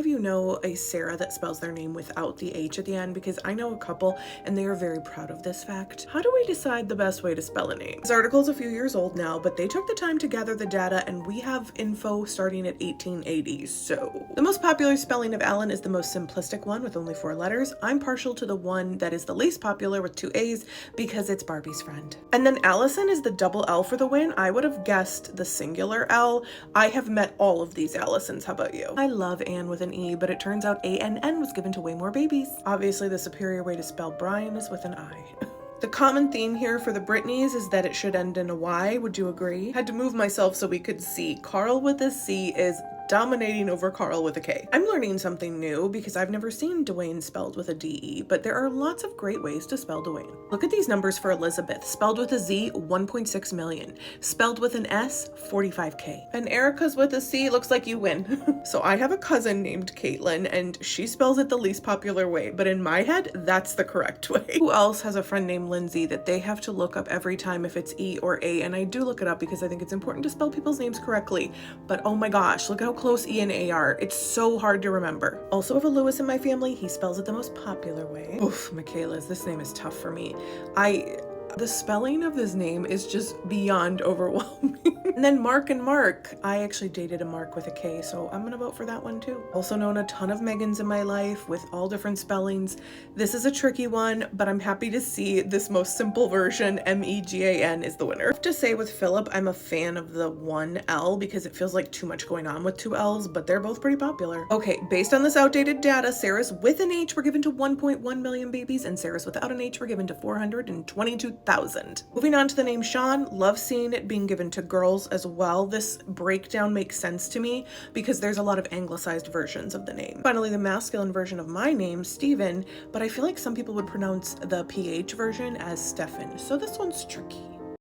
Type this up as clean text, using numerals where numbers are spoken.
of you know a Sarah that spells their name without the H at the end? Because I know a couple and they are very proud of this fact. How do we decide the best way to spell a name? This article is a few years old now, but they took the time to gather the data and we have info starting at 1880. So the most popular spelling of Alan is the most simplistic one with only 4 letters. I'm partial to the one that is the least popular with 2 A's because it's Barbie's friend. And then Allison is the double L for the win. I would have guessed the singular L. I have met all of these Allisons. How about you? I love Anne with an E, but it turns out ANN was given to way more babies. Obviously, the superior way to spell Brian is with an I. The common theme here for the Britneys is that it should end in a Y. Would you agree? Had to move myself so we could see. Carl with a C is dominating over Carl with a K. I'm learning something new because I've never seen Dwayne spelled with a DE, but there are lots of great ways to spell Dwayne. Look at these numbers for Elizabeth. Spelled with a Z, 1.6 million. Spelled with an S, 45K. And Erica's with a C, looks like you win. So I have a cousin named Caitlin and she spells it the least popular way, but in my head, that's the correct way. Who else has a friend named Lindsay that they have to look up every time if it's E or A? And I do look it up because I think it's important to spell people's names correctly. But oh my gosh, look at how close E and A are. It's so hard to remember. Also have a Lewis in my family. He spells it the most popular way. Oof, Mikaela's. This name is tough for me. The spelling of this name is just beyond overwhelming. And then Mark and Mark. I actually dated a Mark with a K, so I'm gonna vote for that one too. Also known a ton of Megans in my life with all different spellings. This is a tricky one, but I'm happy to see this most simple version, Megan, is the winner. I have to say with Philip, I'm a fan of the 1L because it feels like too much going on with 2 L's, but they're both pretty popular. Okay, based on this outdated data, Sarah's with an H were given to 1.1 million babies and Sarah's without an H were given to 422,000. Moving on to the name Sean, love seeing it being given to girls as well. This breakdown makes sense to me because there's a lot of anglicized versions of the name. Finally, the masculine version of my name, Stephen, but I feel like some people would pronounce the PH version as Stefan, so this one's tricky.